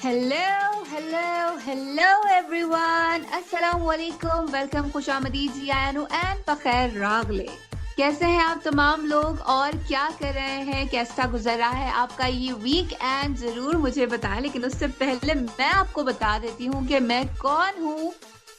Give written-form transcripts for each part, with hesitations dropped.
Hello hello hello everyone, अस्सलाम वालेकुम, welcome, खुशामदीद, जियानु and बखैर रागले। कैसे हैं आप तमाम लोग और क्या कर रहे हैं? कैसा गुजर रहा है आपका ये वीक एंड? जरूर मुझे बताएं, लेकिन उससे पहले मैं आपको बता देती हूँ कि मैं कौन हूँ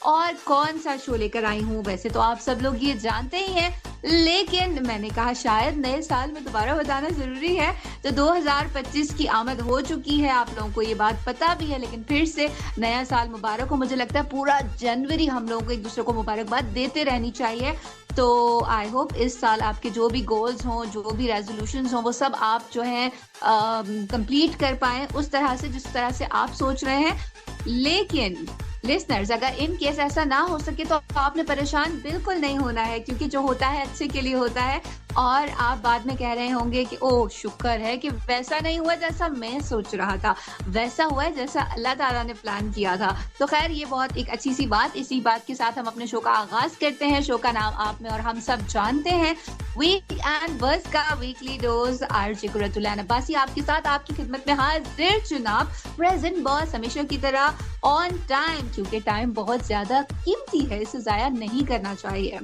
और कौन सा शो लेकर आई हूँ। वैसे तो आप सब लोग ये जानते ही हैं, लेकिन मैंने कहा शायद नए साल में दोबारा बताना जरूरी है। तो 2025 की आमद हो चुकी है, आप लोगों को ये बात पता भी है, लेकिन फिर से नया साल मुबारक हो। मुझे लगता है पूरा जनवरी हम लोगों को एक दूसरे को मुबारकबाद देते रहनी चाहिए। तो आई होप इस साल आपके जो भी गोल्स हों, जो भी रेजोल्यूशंस हों, वो सब आप जो है कंप्लीट कर पाएं उस तरह से जिस तरह से आप सोच रहे हैं। लेकिन लिसनर्स, अगर इन केस ऐसा ना हो सके तो आपने परेशान बिल्कुल नहीं होना है, क्योंकि जो होता है अच्छे के लिए होता है। और आप बाद में कह रहे होंगे कि ओह शुक्र है कि वैसा नहीं हुआ जैसा मैं सोच रहा था, वैसा हुआ है जैसा अल्लाह ताला ने प्लान किया था। तो खैर ये बहुत एक अच्छी सी बात। इसी बात के साथ हम अपने शो का आगाज करते हैं। शो का नाम आप में और हम सब जानते हैं, वीक एंड बस का वीकली डोज। आरजे कुरतुल्लाह अब्बासी आपके साथ आपकी खिदमत में हाजिर जनाब। प्रेजेंट बॉस हमेशा की तरह ऑन टाइम, क्योंकि टाइम बहुत ज्यादा कीमती है, इसे जाया नहीं करना चाहिए।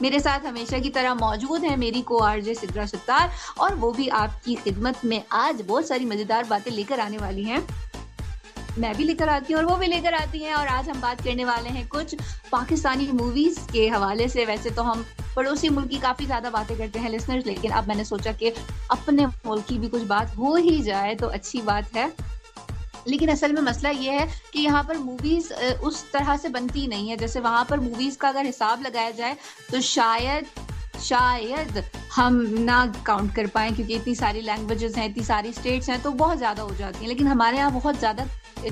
मेरे साथ हमेशा की तरह मौजूद है मेरी को आरजे सिद्रा सत्तार, और वो भी आपकी खिदमत में आज बहुत सारी मजेदार बातें लेकर आने वाली हैं। मैं भी लेकर आती हूँ और वो भी लेकर आती हैं। और आज हम बात करने वाले हैं कुछ पाकिस्तानी मूवीज के हवाले से। वैसे तो हम पड़ोसी मुल्क की काफी ज्यादा बातें करते हैं लिसनर्स, लेकिन अब मैंने सोचा कि अपने मुल्क की भी कुछ बात हो ही जाए तो अच्छी बात है। लेकिन असल में मसला ये है कि यहाँ पर मूवीज उस तरह से बनती नहीं है जैसे वहां पर मूवीज का अगर हिसाब लगाया जाए तो शायद हम ना काउंट कर पाए, क्योंकि इतनी सारी लैंग्वेजेस हैं, इतनी सारी स्टेट्स हैं, तो बहुत ज्यादा हो जाती हैं। लेकिन हमारे यहाँ बहुत ज्यादा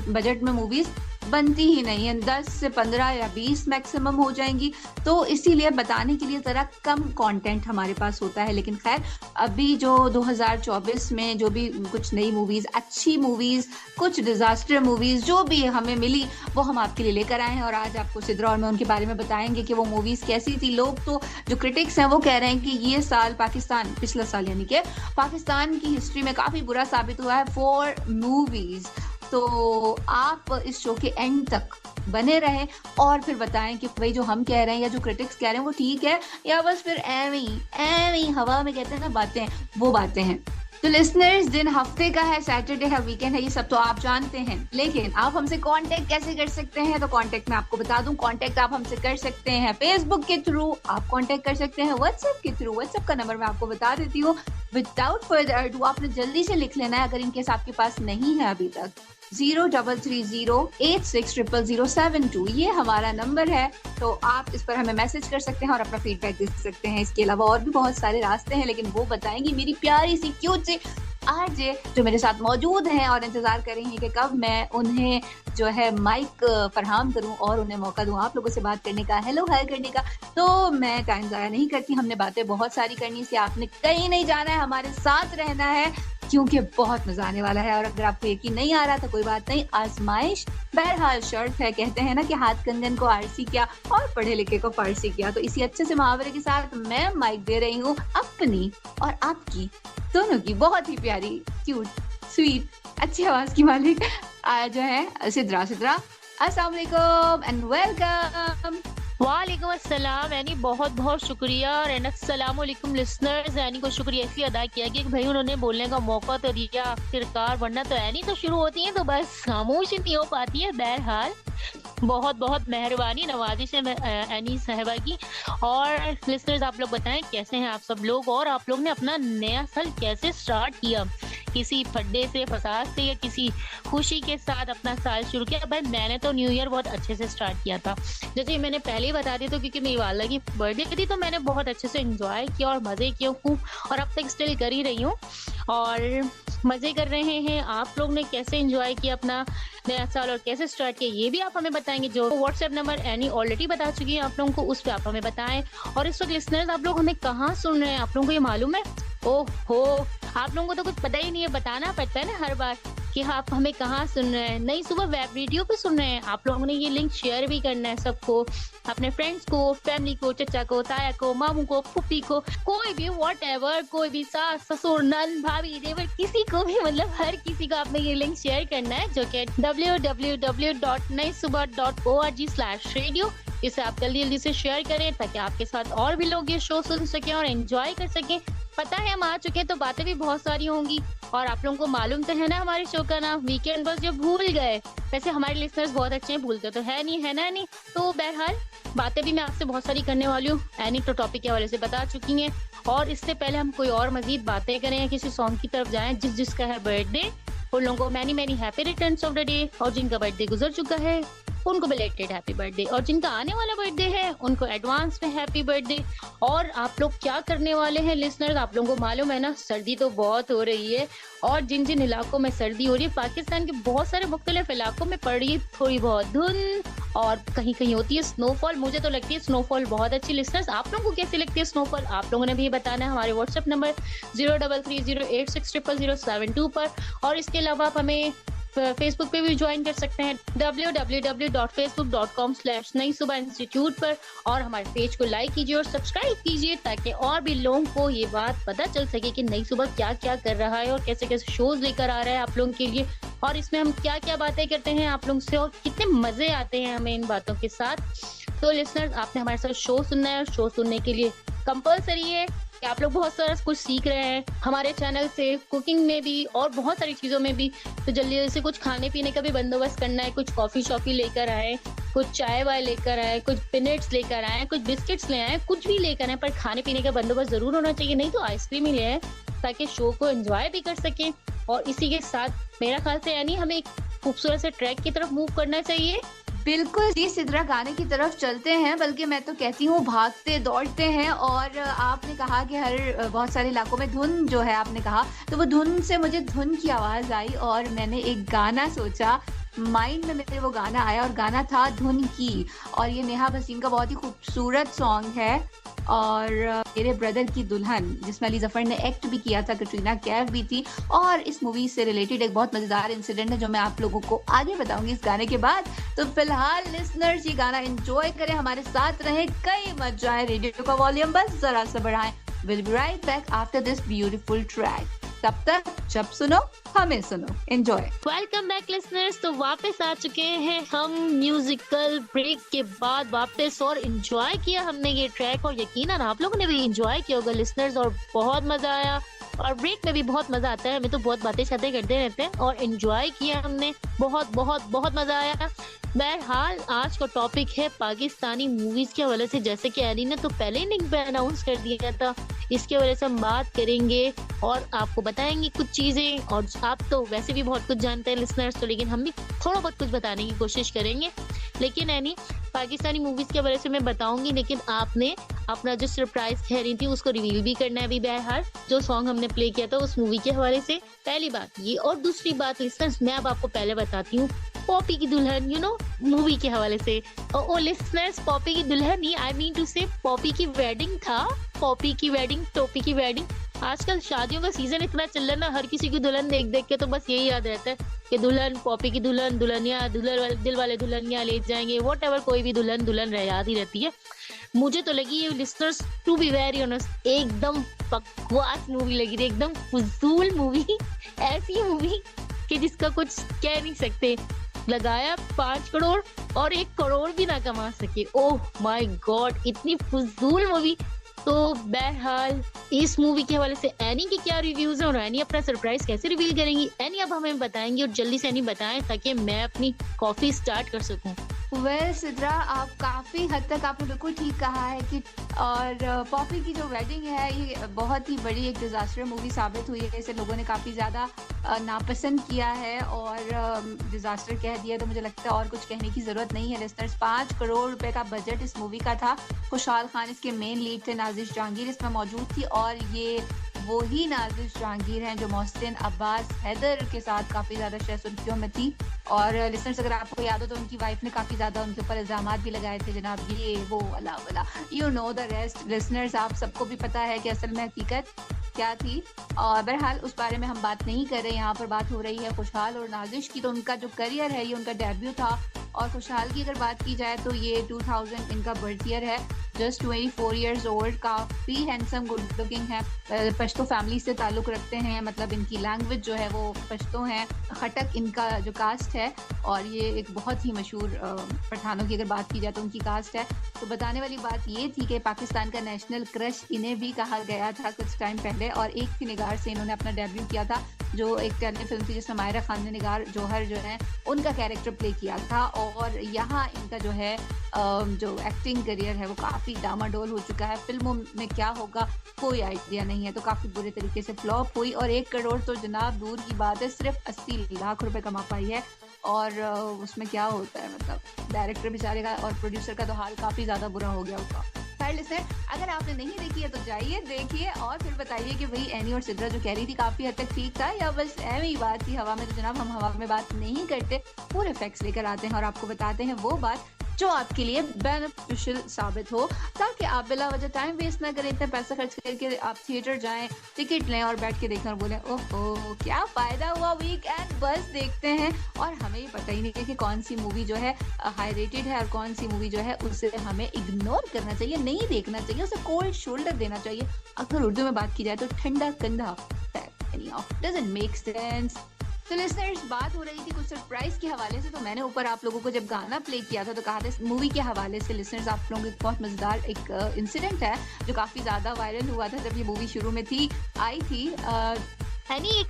बजट में मूवीज बनती ही नहीं है, 10 से 15 या 20 मैक्सिमम हो जाएंगी। तो इसीलिए बताने के लिए जरा कम कंटेंट हमारे पास होता है। लेकिन खैर, अभी जो 2024 में जो भी कुछ नई मूवीज, अच्छी मूवीज, कुछ डिजास्टर मूवीज जो भी हमें मिली, वो हम आपके लिए लेकर आए हैं। और आज आपको सिद्रा और मैं उनके बारे में बताएंगे कि वो मूवीज कैसी थी। लोग तो जो क्रिटिक्स हैं वो कह रहे हैं कि ये साल पाकिस्तान, पिछला साल यानी कि पाकिस्तान की हिस्ट्री में काफी बुरा साबित हुआ है फॉर मूवीज। तो आप इस शो के एंड तक बने रहें और फिर बताएं कि भाई जो हम कह रहे हैं या जो क्रिटिक्स कह रहे हैं वो ठीक है या बस फिर एवी हवा में कहते हैं ना बातें, वो बातें हैं। तो लिसनर्स, दिन हफ्ते का है, सैटरडे है, वीकेंड है, ये सब तो आप जानते हैं। लेकिन आप हमसे कांटेक्ट कैसे कर सकते हैं? तो कांटेक्ट मैं आपको बता दूं। कांटेक्ट आप हमसे कर सकते हैं फेसबुक के थ्रू, आप कांटेक्ट कर सकते हैं व्हाट्सएप के थ्रू। व्हाट्सएप का नंबर मैं आपको बता देती हूँ। विदाउट फर्दर अडू आपने जल्दी से लिख लेना है, अगर इनकेस आपके पास नहीं है अभी तक, 0330860072, ये हमारा नंबर है। तो आप इस पर हमें मैसेज कर सकते हैं और अपना फीडबैक दे सकते हैं। इसके अलावा और भी बहुत सारे रास्ते हैं, लेकिन वो बताएंगी मेरी प्यारी सी क्यूट सी आरजे जो मेरे साथ मौजूद हैं और इंतजार कर रही हैं कि कब मैं उन्हें जो है माइक फरहाम करूं और उन्हें मौका दूं आप लोगों से बात करने का, हेलो हाय करने का। तो मैं टाइम ज़ाया नहीं करती, हमने बातें बहुत सारी करनी से, आपने कहीं नहीं जाना है, हमारे साथ रहना है, क्योंकि बहुत मजा आने वाला है। और अगर आपको यकीन नहीं आ रहा तो कोई बात नहीं, आजमाइश बहरहाल शर्त है। कहते हैं ना कि हाथ कंगन को आरसी किया और पढ़े लिखे को फारसी किया। तो इसी अच्छे से मुहावरे के साथ मैं माइक दे रही हूँ अपनी और आपकी दोनों की बहुत ही प्यारी, क्यूट, स्वीट, अच्छी आवाज की मालिक जो है सिद्रा। अस्सलाम वालेकुम एंड वेलकम। वालेकुम अस्सलाम। यानी बहुत बहुत शुक्रिया और अस्सलाम वालेकुम लिसनर्स। यानी को शुक्रिया इसलिए अदा किया कि भाई उन्होंने बोलने का मौका तो दिया आखिरकार, वरना तो यानी तो शुरू होती है तो बस खामोश नहीं हो पाती है। बहरहाल बहुत बहुत मेहरबानी, नवाजिश है एनी साहिबा की। और लिसनर्स, आप लोग बताएं कैसे हैं आप सब लोग, और आप लोग ने अपना नया साल कैसे स्टार्ट किया? किसी फड्डे से, फसाद से, या किसी खुशी के साथ अपना साल शुरू किया? भाई मैंने तो न्यू ईयर बहुत अच्छे से स्टार्ट किया था, जैसे मैंने पहले ही बता दिया था, क्योंकि मेरी वाला की बर्थडे थी तो मैंने बहुत अच्छे से एंजॉय किया और मजे किए हूँ और अब तक स्टिल कर ही रही हूँ और मजे कर रहे हैं। आप लोग ने कैसे एंजॉय किया अपना नया साल और कैसे स्टार्ट किया, ये भी आप हमें बताएंगे। जो व्हाट्सएप नंबर एनी ऑलरेडी बता चुकी है आप लोगों को, उस पर आप हमें बताएं। और इस वक्त लिसनर्स, आप लोग हमें कहाँ सुन रहे हैं, आप लोगों को ये मालूम है? ओहो, आप लोगों को तो कुछ पता ही नहीं है, बताना पड़ता है ना हर बार। कि आप हमें कहाँ सुन रहे हैं। नई सुबह वेब रेडियो पे सुन रहे हैं। आप लोगों ने ये लिंक शेयर भी करना है सबको, अपने फ्रेंड्स को, फैमिली को, चचा को, ताया को, मामू को, फुप्पी को, कोई भी व्हाटएवर, कोई भी सास ससुर नन भाभी देवर, किसी को भी, मतलब हर किसी को आपने ये लिंक शेयर करना है, जो कि www.naisubah.org/radio। इसे आप जल्दी जल्दी से शेयर करें ताकि आपके साथ और भी लोग ये शो सुन सकें और एंजॉय कर सकें। पता है हम आ चुके हैं तो बातें भी बहुत सारी होंगी, और आप लोगों को मालूम तो है ना हमारे शो का नाम वीकेंड बस, जो भूल गए। वैसे हमारे लिसनर्स बहुत अच्छे हैं, भूलते तो है नहीं, है ना नहीं। तो बहरहाल बातें भी मैं आपसे बहुत सारी करने वाली हूँ। एनी तो टॉपिक के हवाले से बता चुकी हैं, और इससे पहले हम कोई और मजीद बातें करें, किसी सॉन्ग की तरफ जाएं जिसका है बर्थडे, उन लोगों को many many happy returns of the day, और जिनका बर्थडे गुजर चुका है उनको बिलेटेड हैप्पी बर्थडे, और जिनका आने वाला बर्थडे है उनको एडवांस में हैप्पी बर्थडे। और आप लोग क्या करने वाले हैं लिसनर्स, आप लोगों को मालूम है ना, सर्दी तो बहुत हो रही है, और जिन जिन इलाकों में सर्दी हो रही है, पाकिस्तान के बहुत सारे मुख्तलिफ इलाकों में पड़ रही है थोड़ी बहुत धुंध, और कहीं कहीं होती है स्नोफॉल। मुझे तो लगती है स्नोफॉल बहुत अच्छी। लिसनर्स आप लोगों को कैसी लगती है स्नोफॉल, आप लोगों ने भी बताना है हमारे व्हाट्सएप नंबर 0330860072 पर। और इसके अलावा आप हमें फेसबुक पे भी ज्वाइन कर सकते हैं www.facebook.com/नई-सुबह इंस्टीट्यूट पर, और हमारे पेज को लाइक कीजिए और सब्सक्राइब कीजिए ताकि और भी लोगों को ये बात पता चल सके कि नई सुबह क्या क्या कर रहा है और कैसे कैसे शोज लेकर आ रहा है आप लोगों के लिए, और इसमें हम क्या क्या बातें करते हैं आप लोगों से, और कितने मजे आते हैं हमें इन बातों के साथ। तो लिसनर्स आपने हमारे साथ शो सुनना है, और शो सुनने के लिए कंपलसरी है कि आप लोग बहुत सारा कुछ सीख रहे हैं हमारे चैनल से, कुकिंग में भी और बहुत सारी चीज़ों में भी। तो जल्दी जल्दी से कुछ खाने पीने का भी बंदोबस्त करना है, कुछ कॉफ़ी शॉफी लेकर आए, कुछ चाय वाय लेकर आए, कुछ पिनट्स लेकर आए, कुछ बिस्किट्स ले आए, कुछ भी लेकर आए, पर खाने पीने का बंदोबस्त ज़रूर होना चाहिए, नहीं तो आइसक्रीम ही ले आए ताकि शो को एंजॉय भी कर सकें। और इसी के साथ मेरा ख्याल से यानी हमें एक खूबसूरत से ट्रैक की तरफ मूव करना चाहिए। बिल्कुल जी, सिद्रा गाने की तरफ चलते हैं, बल्कि मैं तो कहती हूँ भागते दौड़ते हैं। और आपने कहा कि हर बहुत सारे इलाकों में धुन जो है, आपने कहा तो वो धुन से मुझे धुन की आवाज़ आई, और मैंने एक गाना सोचा, माइंड में मेरे वो गाना आया, और गाना था धुन की। और ये नेहा भसीन का बहुत ही खूबसूरत सॉन्ग है, और मेरे ब्रदर की दुल्हन, जिसमें अली जफर ने एक्ट भी किया था, कटरीना कैफ भी थी। और इस मूवी से रिलेटेड एक बहुत मजेदार इंसिडेंट है जो मैं आप लोगों को आगे बताऊंगी इस गाने के बाद। तो फिलहाल लिसनर्स ये गाना एंजॉय करें, हमारे साथ रहें, कहीं मत जाए, रेडियो का वॉल्यूम बस जरा सा बढ़ाएं। Will be right back after this beautiful track. तब तक जब सुनो हमें सुनो, एंजॉय। Welcome back listeners. तो वापस आ चुके हैं हम म्यूजिकल ब्रेक के बाद वापस, और एंजॉय किया हमने ये ट्रैक, और यकीनन आप लोगों ने भी एंजॉय किया होगा लिसनर्स, और बहुत मजा आया। और ब्रेक में भी बहुत मजा आता है, हमें तो बहुत बातें शातें करते रहते हैं, और एंजॉय किया हमने, बहुत बहुत बहुत मजा आया। बहरहाल आज का टॉपिक है पाकिस्तानी मूवीज के हवाले से, जैसे कि एनी ने तो पहले ही लिंक पे अनाउंस कर दिया था, इसके वजह से हम बात करेंगे और आपको बताएंगे कुछ चीजें। और आप तो वैसे भी बहुत कुछ जानते हैं लिसनर्स, तो लेकिन हम भी थोड़ा बहुत कुछ बताने की कोशिश करेंगे। लेकिन एनी पाकिस्तानी मूवीज के बारे में बताऊंगी, लेकिन आपने अपना जो सरप्राइज कह रही थी उसको रिवील भी करना है अभी। बहरहाल जो सॉन्ग हमने प्ले किया था उस मूवी के हवाले से, पहली बात ये। और दूसरी बात लिसनर्स, मैं अब आपको पहले बताती हूँ पॉपी की दुल्हन, यू नो, मूवी के हवाले से। ओ लिसनर्स, पॉपी की दुल्हन नहीं, आई मीन टू से पॉपी की वेडिंग था। पॉपी की वेडिंग, टोपी की वेडिंग। आजकल शादियों का सीजन इतना चल रहा है ना, हर किसी की दुल्हन देख देख के तो बस यही याद रहता है कि दुल्हन, पॉपी की दुल्हन, दुल्हनिया, दिल वाले दुल्हनिया ले जाएंगे, व्हाटएवर, कोई भी दुल्हन दुल्हन याद ही रहती है। मुझे तो लगी ये listeners, to be very honest, एकदम बकवास मूवी लगी थी, एकदम फजूल मूवी। ऐसी मूवी कि जिसका कुछ कह नहीं सकते। लगाया 5 करोड़ और 1 करोड़ भी ना कमा सके। ओह माय गॉड, इतनी फजूल मूवी। तो बहरहाल इस मूवी के हवाले से एनी के क्या रिव्यूज हैं और एनी अपना सरप्राइज कैसे रिवील करेंगी, एनी अब हमें बताएंगी, और जल्दी से एनी बताएं ताकि मैं अपनी कॉफी स्टार्ट कर सकूं। वेल सिद्रा, आप काफ़ी हद तक आपने बिल्कुल ठीक कहा है कि और पॉपी की जो वेडिंग है ये बहुत ही बड़ी एक डिज़ास्टर मूवी साबित हुई है। इसे लोगों ने काफ़ी ज़्यादा नापसंद किया है और डिज़ास्टर कह दिया, तो मुझे लगता है और कुछ कहने की ज़रूरत नहीं है लिस्टर्स। 5 करोड़ रुपए का बजट इस मूवी का था। खुशहाल खान इसके मेन लीड थे, नाजिश जहांगीर इसमें मौजूद थी, और ये वही नाजिश जहांगीर हैं जो मोहसिन अब्बास हैदर के साथ काफ़ी ज़्यादा सुर्खियों में थी। और लिसनर्स, अगर आपको याद हो तो उनकी वाइफ ने काफ़ी ज़्यादा उनके ऊपर इल्ज़ामात भी लगाए थे, जनाब ये वो अला वला, you know the rest. Listeners, आप सबको भी पता है कि असल में हकीकत क्या थी। और बहरहाल उस बारे में हम बात नहीं कर रहे, यहाँ पर बात हो रही है खुशहाल और नाजिश की। तो उनका जो करियर है ये उनका डेब्यू था। और खुशहाल की अगर बात की जाए तो ये 2000 इनका बर्थ ईयर है। जस्ट 24 ईयर्स ओल्ड, काफ़ी हैंडसम, गुड लुकिंग है। पश्तो फैमिली से ताल्लुक़ रखते हैं, मतलब इनकी लैंग्वेज जो है वो पश्तो है। खटक इनका जो कास्ट है, और ये एक बहुत ही मशहूर पठानों की अगर बात की जाए तो उनकी कास्ट है। तो बताने वाली बात ये थी कि पाकिस्तान का नेशनल क्रश इन्हें भी कहा गया था कुछ टाइम पहले। और एक थी निगार से इन्होंने अपना डेब्यू किया था, जो एक टेली फिल्म थी जिसमें मायरा खान ने निगार जौहर जो है उनका कैरेक्टर प्ले किया था। और यहाँ इनका जो है जो एक्टिंग करियर है वो काफ़ी डामाडोल हो चुका है। फिल्मों में क्या होगा कोई आइडिया नहीं है, तो काफ़ी बुरे तरीके से फ्लॉप हुई। और 1 करोड़ तो जनाब दूर की बात है, सिर्फ 80 लाख रुपए कमा पाई है। और उसमें क्या होता है, मतलब डायरेक्टर बेचारे का और प्रोड्यूसर का तो हाल काफ़ी ज़्यादा बुरा हो गया उसका। खैर लिस्टर, अगर आपने नहीं देखी है तो जाइए देखिए और फिर बताइए कि भाई एनी और सिद्रा जो कह रही थी काफ़ी हद तक ठीक था या बस एवं ही बात थी हवा में। तो जनाब हम हवा में बात नहीं करते, पूरे फैक्ट्स लेकर आते हैं और आपको बताते हैं वो बात जो आपके लिए बेनिफिशियल साबित हो, ताकि आप बिला वजह टाइम वेस्ट ना करें। इतना पैसा खर्च करके आप थिएटर जाएं, टिकट लें और बैठ के देखें और बोलें ओहो क्या फ़ायदा हुआ, वीकेंड बस देखते हैं। और हमें ये पता ही नहीं है कि कौन सी मूवी जो है हाई रेटेड है और कौन सी मूवी जो है उसे हमें इग्नोर करना चाहिए, नहीं देखना चाहिए, उसे कोल्ड शोल्डर देना चाहिए। अगर उर्दू में बात की जाए तो ठंडा कंधा। Doesn't make sense. तो लिसनर्स, बात हो रही थी कुछ सरप्राइज के हवाले से। तो मैंने ऊपर आप लोगों को जब गाना प्ले किया था तो कहा था इस मूवी के हवाले से लिसनर्स आप लोगों को एक बहुत मजेदार एक इंसिडेंट है जो काफी ज्यादा वायरल हुआ था जब ये मूवी शुरू में आई थी। एनी एक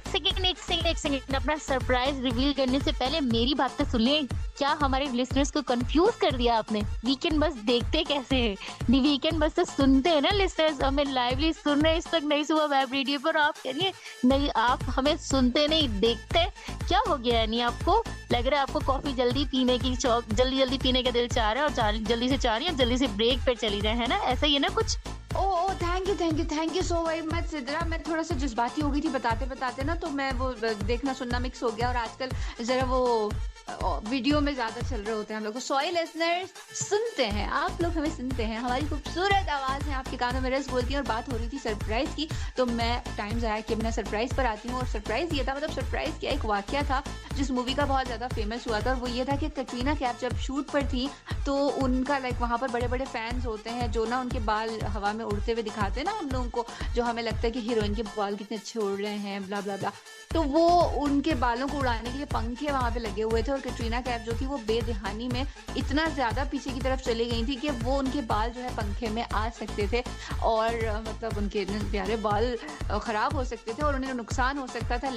सेकंड अपना सरप्राइज रिवील करने से पहले मेरी बात तो सुन लें। क्या हमारे लिसनर्स को कंफ्यूज कर दिया आपने? वीकेंड बस देखते कैसे हैं? वीकेंड बस तो सुनते हैं ना लिसनर्स, हमें लाइवली सुन रहे हैं इस तक नहीं सुबह वेब रेडियो पर। आप कहिए नहीं, आप हमें सुनते नहीं देखते, क्या हो गया? यानी आपको लग रहा है आपको कॉफी जल्दी पीने की जल्दी पीने का दिल चाह रहा है और जल्दी से चाह रही है, जल्दी से ब्रेक पे चली जाए, है ना? ऐसा ही है ना कुछ? Oh thank you so very much Sidra. मैं थोड़ा सा जज्बाती हो गई थी बताते ना, तो मैं वो देखना सुनना मिक्स हो गया। और आजकल जरा वो वीडियो में ज्यादा चल रहे होते हैं हम लोग। सॉरी लिसनर्स, सुनते हैं आप लोग, हमें सुनते हैं, हमारी खूबसूरत आवाज है आपके कानों में रस बोलती है। और बात हो रही थी सरप्राइज की, तो मैं टाइम ज़ाया कि मैं सरप्राइज पर आती हूँ। और सरप्राइज ये था, मतलब सरप्राइज क्या, एक वाकया था जिस मूवी का बहुत ज़्यादा फेमस हुआ था। और वो ये था कि कटरीना कैफ जब शूट पर थी तो उनका वहाँ पर बड़े बड़े फैंस होते हैं जो ना उनके बाल हवा में उड़ते हुए दिखाते हैं ना हम लोगों को, जो हमें लगता है कि हीरोइन के बाल कितने अच्छे उड़ रहे हैं, ब्ला ब्ला ब्ला। तो वो उनके बालों को उड़ाने के लिए पंखे वहाँ पे लगे हुए थे। और कटरीना कैफ जो थी वो बेदहानी में इतना ज़्यादा पीछे की तरफ चली गई थी कि वो उनके बाल जो है पंखे में आ सकते थे और मतलब उनके इतने प्यारे बाल ख़राब हो सकते थे और उन्हें नुकसान हो सकता था।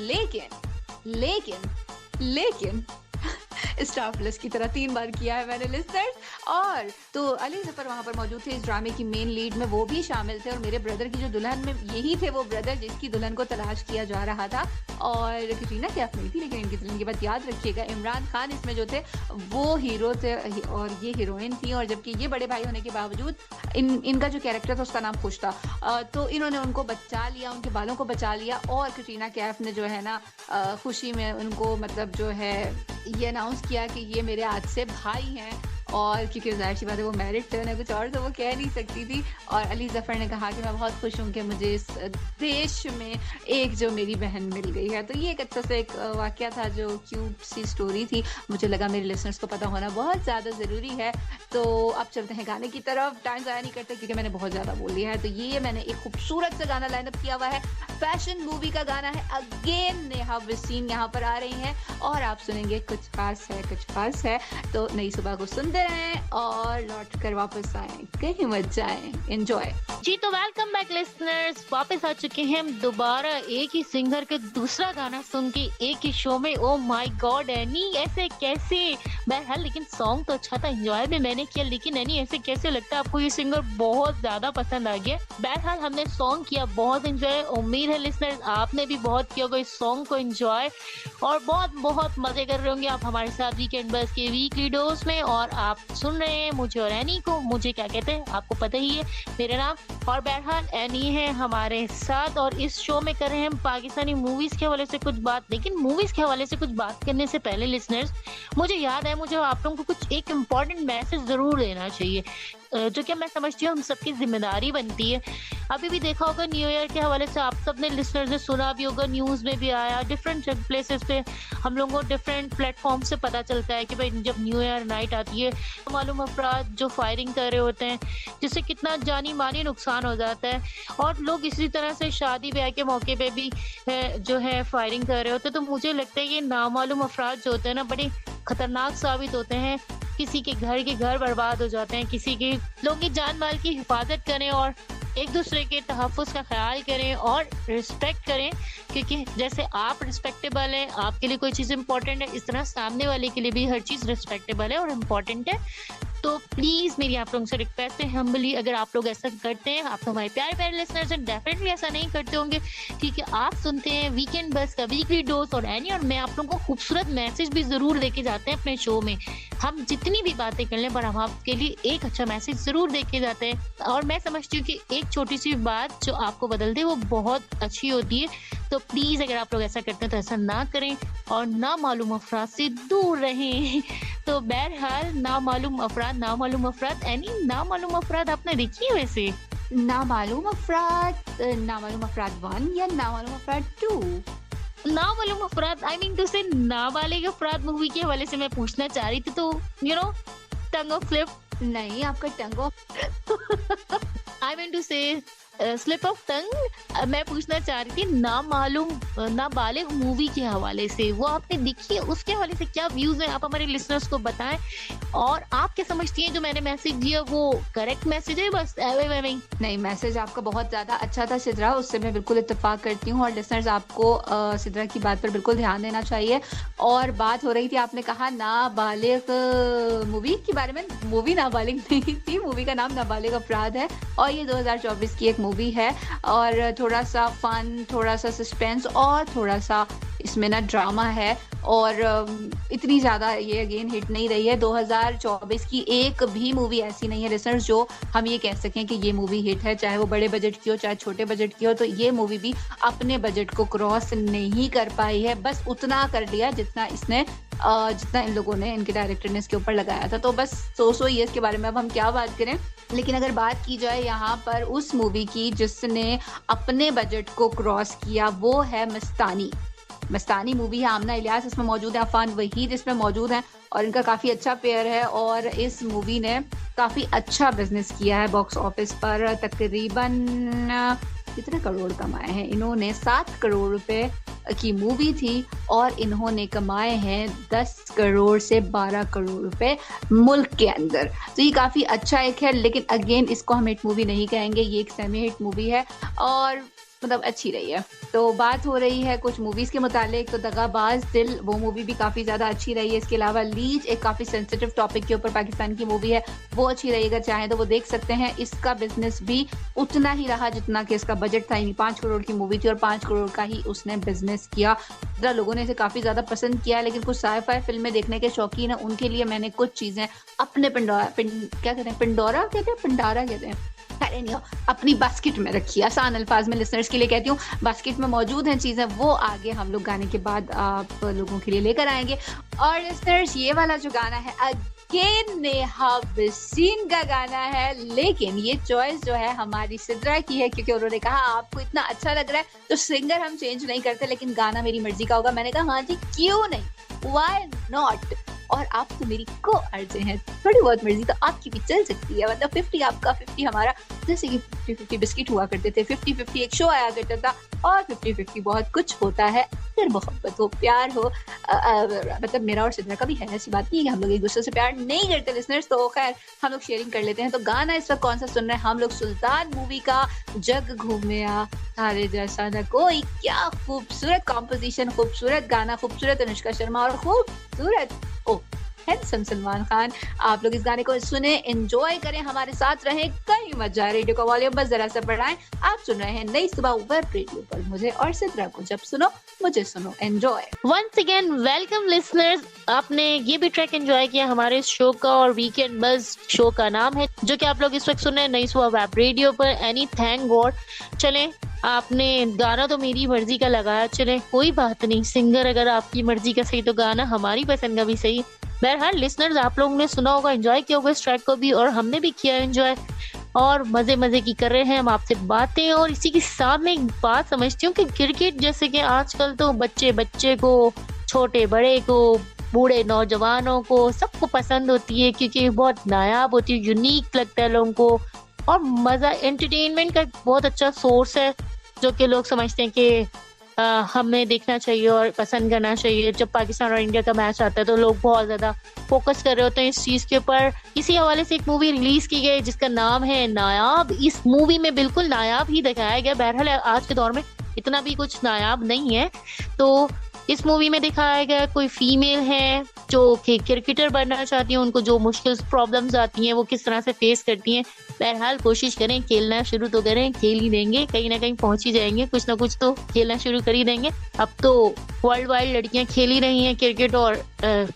लेकिन स्टार प्लस की तरह 3 बार किया है मैंने लिस्टर्स। और तो अली जफर वहाँ पर मौजूद थे इस ड्रामे की मेन लीड में, वो भी शामिल थे। और मेरे ब्रदर की जो दुल्हन में यही थे वो ब्रदर जिसकी दुल्हन को तलाश किया जा रहा था। और कटरीना कैफ नहीं थी, लेकिन इनकी दुल्हन की बात याद रखिएगा, इमरान खान इसमें जो थे वो हीरो थे और ये हीरोइन थी। और जबकि ये बड़े भाई होने के बावजूद इनका जो कैरेक्टर था उसका नाम खुश था। तो इन्होंने उनको बचा लिया, उनके बालों को बचा लिया। और कटरीना कैफ ने जो है ना खुशी में उनको मतलब जो है ये अनाउंस किया कि ये मेरे आज से भाई हैं। और क्योंकि जाहिर सी बात है वो मैरिड थे ना कुछ और तो वो कह नहीं सकती थी। और अली जफर ने कहा कि मैं बहुत खुश हूँ कि मुझे इस देश में एक जो मेरी बहन मिल गई है। तो ये एक अच्छा सा एक वाकया था जो क्यूट सी स्टोरी थी। मुझे लगा मेरे लिसनर्स को पता होना बहुत ज़्यादा ज़रूरी है। तो अब चलते हैं गाने की तरफ, टाइम ज़ाया नहीं करते क्योंकि मैंने बहुत ज़्यादा बोल लिया है। तो ये मैंने एक खूबसूरत सा गाना लाइनअप किया हुआ है, फैशन मूवी का गाना है अगेन। नेहा वसीम यहाँ पर आ रही हैं और आप सुनेंगे कुछ खास है। तो नई सुबह को सुनते रहें और लौट कर वापस आए, कहीं मत जाएं, एंजॉय। जी तो वेलकम बैक लिसनर्स, वापस आ चुके हैं हम दोबारा एक ही सिंगर के दूसरा गाना सुन के एक ही शो में। ओ माय गॉड एनी, ऐसे कैसे? बहरहाल लेकिन सॉन्ग तो अच्छा था, एंजॉय भी मैंने किया। लेकिन एनी ऐसे कैसे लगता है आपको ये सिंगर बहुत ज्यादा पसंद आ गया? बहरहाल हमने सॉन्ग किया बहुत एंजॉय, उम्मीद है लिसनर्स आपने भी बहुत किया होगा इस सॉन्ग को एंजॉय और बहुत मजे कर रहे होंगे आप हमारे साथ वीकेंड बस के वीकली डोज में। और आप सुन रहे हैं मुझे और एनी को। मुझे क्या कहते हैं आपको पता ही है, मेरा नाम। और बहरहाल एनी है हमारे साथ और इस शो में कर रहे हैं हम पाकिस्तानी मूवीज के हवाले से कुछ बात। लेकिन मूवीज के हवाले से कुछ बात करने से पहले लिसनर्स मुझे याद है मुझे आप लोगों को कुछ एक इम्पोर्टेंट मैसेज जरूर देना चाहिए। जो कि मैं समझती हूँ हम सबकी जिम्मेदारी बनती है। अभी भी देखा होगा न्यू ईयर के हवाले से, आप सबने लिसनर्स ने सुना भी होगा, न्यूज़ में भी आया, डिफरेंट प्लेसेस पे हम लोगों को डिफरेंट प्लेटफॉर्म से पता चलता है कि भाई जब न्यू ईयर नाइट आती है तो मालूम अफराद जो फायरिंग कर रहे होते हैं, जिससे कितना जानी मानी नुकसान हो जाता है। और लोग इसी तरह से शादी ब्याह के मौके पे भी जो है फायरिंग कर रहे होते हैं। तो मुझे लगता है कि नामालूम अफराद जो होते हैं ना, बड़े खतरनाक साबित होते हैं। किसी के घर बर्बाद हो जाते हैं, किसी के लोगों की जान माल की हिफाजत करें और एक दूसरे के तहफ़्फ़ुज़ का ख्याल करें और रिस्पेक्ट करें, क्योंकि जैसे आप रिस्पेक्टेबल हैं, आपके लिए कोई चीज़ इंपॉर्टेंट है, इस तरह सामने वाले के लिए भी हर चीज़ रिस्पेक्टेबल है और इम्पॉर्टेंट है। तो प्लीज़ मेरी आप लोगों से रिक्वेस्ट है, हम्बली, अगर आप लोग ऐसा करते हैं, आप तो हमारे प्यारे लिसनर्स हैं, डेफिनेटली ऐसा नहीं करते होंगे, क्योंकि आप सुनते हैं वीकेंड बस का वीकली डोज और एनी, और मैं आप लोगों को खूबसूरत मैसेज भी ज़रूर देके जाते हैं अपने शो में। हम जितनी भी बातें कर लें, पर हम आपके लिए एक अच्छा मैसेज ज़रूर देके जाते हैं। और मैं समझती हूँ कि एक छोटी सी बात जो आपको बदल दे वो बहुत अच्छी होती है। तो प्लीज़ अगर आप लोग ऐसा करते हैं तो ऐसा ना करें और नामालूम अफराद से दूर रहें। तो बहरहाल नामालूम अफराद एनी नामालूम अफराद आपने देखी है वैसे? नामालूम अफराद 1 या नामालूम अफराद 2? नामालूम अफराद, आई मीन टू से नाबालिग अफराद मूवी के हवाले से मैं पूछना चाह रही थी। तो you know, tongue of slip नहीं, आपका tongue of I mean to say slip of tongue मैं पूछना चाह रही थी नाबालिग मूवी के हवाले से। वो आपने देखी है? उसके हवाले से क्या व्यूज हैं, आप हमारे लिसनर्स को बताएं। और आप क्या समझती हैं जो मैंने मैसेज दिया वो करेक्ट मैसेज है? बस नहीं, मैसेज आपका बहुत ज्यादा अच्छा था सिद्रा, उससे मैं बिल्कुल इत्तेफाक करती हूँ। और लिसनर्स आपको सिद्रा की बात पर बिल्कुल ध्यान देना चाहिए। और बात हो रही थी, आपने कहा नाबालिग मूवी के बारे में। मूवी नाबालिग नहीं थी, मूवी का नाम नाबालिग अपराध है और ये 2024 की एक मूवी है। और थोड़ा सा फन, थोड़ा सा सस्पेंस और थोड़ा सा इसमें ना ड्रामा है। और इतनी ज़्यादा ये अगेन हिट नहीं रही है। 2024 की एक भी मूवी ऐसी नहीं है लिसनर्स जो हम ये कह सकें कि ये मूवी हिट है, चाहे वो बड़े बजट की हो चाहे छोटे बजट की हो। तो ये मूवी भी अपने बजट को क्रॉस नहीं कर पाई है, बस उतना कर लिया जितना इन लोगों ने, इनके डायरेक्टर ने इसके ऊपर लगाया था। तो बस सो ये इसके बारे में अब हम क्या बात करें। लेकिन अगर बात की जाए यहाँ पर उस मूवी की जिसने अपने बजट को क्रॉस किया, वो है मस्तानी मूवी है। आमना इलियास इसमें मौजूद है, अफान वहीद इसमें मौजूद है और इनका काफ़ी अच्छा पेयर है। और इस मूवी ने काफ़ी अच्छा बिजनेस किया है बॉक्स ऑफिस पर। तकरीबन कितने करोड़ कमाए हैं इन्होंने? 7 करोड़ रुपए की मूवी थी और इन्होंने कमाए हैं 10 करोड़ से 12 करोड़ रुपए मुल्क के अंदर। तो ये काफ़ी अच्छा एक है, लेकिन अगेन इसको हम हिट मूवी नहीं कहेंगे, ये एक सेमी हिट मूवी है और मतलब अच्छी रही है। तो बात हो रही है कुछ मूवीज के मुतालिक, तो दगाबाज दिल वो मूवी भी काफ़ी ज़्यादा अच्छी रही है। इसके अलावा लीच एक काफ़ी सेंसिटिव टॉपिक के ऊपर पाकिस्तान की मूवी है, वो अच्छी रही। अगर चाहें तो वो देख सकते हैं। इसका बिजनेस भी उतना ही रहा जितना कि इसका बजट था, यानी 5 करोड़ की मूवी थी और 5 करोड़ का ही उसने बिजनेस किया। लोगों ने इसे काफ़ी ज़्यादा पसंद किया, लेकिन कुछ साई-फाई फिल्में देखने के शौकीन है, उनके लिए मैंने कुछ चीज़ें अपने पिंडारा कहते हैं अपनी बास्केट में रखी। आसान अल्फाज में लिसनर्स के लिए कहती हूँ, बास्केट में मौजूद हैं चीजें, वो आगे हम लोग गाने के बाद आप लोगों के लिए लेकर आएंगे। और लिसनर्स ये वाला जो गाना है अगेन नेहा बसीन का गाना है, लेकिन ये चॉइस जो है हमारी सिद्रा की है, क्योंकि उन्होंने कहा आपको इतना अच्छा लग रहा है तो सिंगर हम चेंज नहीं करते, लेकिन गाना मेरी मर्जी का होगा। मैंने कहा हाँ जी, क्यों नहीं, व्हाई नॉट। और आप तो मेरी को अर्जे हैं, थोड़ी बहुत मर्जी तो आपकी भी चल सकती है। मतलब 50 आपका 50 हमारा, जैसे कि 50-50 बिस्किट हुआ करते थे, 50-50 एक शो आया करता था और 50-50 बहुत कुछ होता है। फिर मोहब्बत हो, प्यार हो, मतलब मेरा और सिद्रा का भी है, ऐसी बात नहीं है कि हम लोग एक दूसरे से प्यार नहीं करते लिसनर्स। तो खैर हम लोग शेयरिंग कर लेते हैं। तो गाना इस वक्त कौन सा सुन रहे हैं हम लोग? सुल्तान मूवी का जग घूमिया तारे जैसा न कोई। क्या खूबसूरत कॉम्पोजिशन, खूबसूरत गाना, खूबसूरत अनुष्का शर्मा और खूबसूरत हैंडसम सलमान खान। आप लोग इस गाने को सुने, एंजॉय करें, हमारे साथ रहें, कहीं मत जाए, रेडियो का वॉल्यूम बस जरा सा बढ़ाएं। आप सुन रहे हैं नई सुबह वेब रेडियो पर मुझे और सिद्रा को। जब सुनो मुझे सुनो, enjoy. Once again welcome listeners. आपने ये भी ट्रैक एंजॉय किया हमारे इस शो का, और वीकेंड बस शो का नाम है, जो कि आप लोग इस वक्त सुन रहे हैं नई सुबह वेब रेडियो पर। Any thank God. चलें आपने गाना तो मेरी मर्जी का लगाया, चले कोई बात नहीं, सिंगर अगर आपकी मर्जी का सही तो गाना हमारी पसंद का भी सही। बहरहाल लिसनर्स, आप लोगों ने सुना होगा, एंजॉय किया होगा इस ट्रैक को भी, और हमने भी किया एंजॉय, और मजे मजे की कर रहे हैं हम आपसे बातें। और इसी के साथ में एक बात समझती हूँ कि क्रिकेट जैसे कि आजकल तो बच्चे बच्चे को, छोटे बड़े को, बूढ़े नौजवानों को, सबको पसंद होती है, क्योंकि बहुत नायाब होती है, यूनिक लगता है लोगों को, और मजा, एंटरटेनमेंट का एक बहुत अच्छा सोर्स है, जो कि लोग समझते हैं कि हमें देखना चाहिए और पसंद करना चाहिए। जब पाकिस्तान और इंडिया का मैच आता है तो लोग बहुत ज्यादा फोकस कर रहे होते हैं इस चीज के ऊपर। इसी हवाले से एक मूवी रिलीज की गई जिसका नाम है नायाब। इस मूवी में बिल्कुल नायाब ही दिखाया गया। बहरहाल आज के दौर में इतना भी कुछ नायाब नहीं है। तो इस मूवी में दिखाया गया कोई फीमेल है जो कि क्रिकेटर बनना चाहती है, उनको जो मुश्किल प्रॉब्लम्स आती हैं वो किस तरह से फेस करती हैं। बहरहाल कोशिश करें, खेलना शुरू तो करें, खेल ही देंगे, कहीं ना कहीं पहुंच ही जाएंगे, कुछ ना कुछ तो खेलना शुरू कर ही देंगे। अब तो वर्ल्ड वाइड लड़कियां खेल ही रही हैं क्रिकेट, और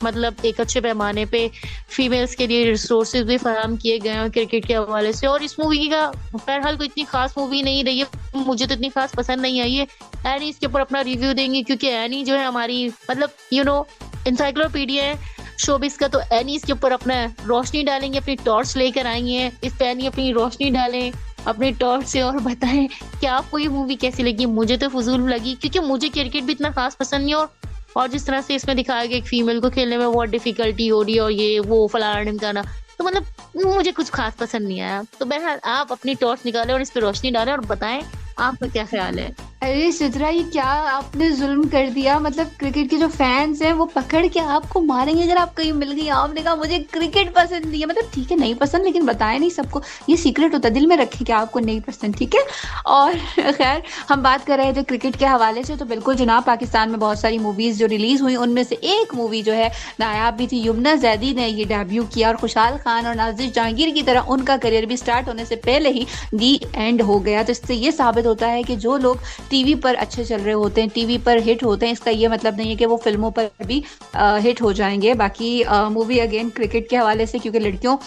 मतलब एक अच्छे पैमाने पे फीमेल्स के लिए रिसोर्सेज भी फराहम किए गए हैं क्रिकेट के हवाले से। और इस मूवी का बहरहाल कोई इतनी खास मूवी नहीं रही है, मुझे तो इतनी खास पसंद नहीं आई है। एनी इसके ऊपर अपना रिव्यू देंगे, क्योंकि एनी जो है हमारी मतलब इंसाइक्लोपीडिया है शोबिस का, तो एनी इसके ऊपर अपना रोशनी डालेंगे, अपनी टॉर्च लेकर आई है, इस पे एनी अपनी रोशनी डालें अपनी टॉर्च से और बताएं कि आपको ये मूवी कैसी लगी। मुझे तो फजूल लगी, क्योंकि मुझे क्रिकेट भी इतना खास पसंद नहीं, और जिस तरह से इसमें दिखाया गया एक फीमेल को खेलने में बहुत डिफिकल्टी हो रही है, और ये वो फलाना ढिमकाना, तो मतलब मुझे कुछ खास पसंद नहीं आया। तो बहरहाल आप अपनी टॉर्च निकालें और इस पे रोशनी डालें और बताएं आपका क्या ख्याल है। अरे सिद्रा, ये क्या आपने जुल्म कर दिया। मतलब क्रिकेट के जो फैंस हैं वो पकड़ के आपको मारेंगे अगर आप कहीं मिल गई। आपने कहा मुझे क्रिकेट पसंद नहीं है, मतलब ठीक है नहीं पसंद, लेकिन बताया नहीं सबको, ये सीक्रेट होता है, दिल में रखें कि आपको नहीं पसंद, ठीक है। और खैर हम बात कर रहे थे क्रिकेट के हवाले से, तो बिल्कुल जनाब, पाकिस्तान में बहुत सारी मूवीज जो रिलीज हुई उनमें से एक मूवी जो है नायाब भी थी। यमुना जैदी ने ये डेब्यू किया, और खुशहाल खान और नाजिर जहांगीर की तरह उनका करियर भी स्टार्ट होने से पहले ही दी एंड हो गया। तो इससे ये साबित होता है कि जो लोग टीवी पर अच्छे चल रहे होते हैं, टीवी पर हिट होते हैं, इसका ये मतलब नहीं है कि वो फिल्मों पर भी हिट हो जाएंगे। बाकी मूवी अगेन क्रिकेट के हवाले से, क्योंकि लड़कियों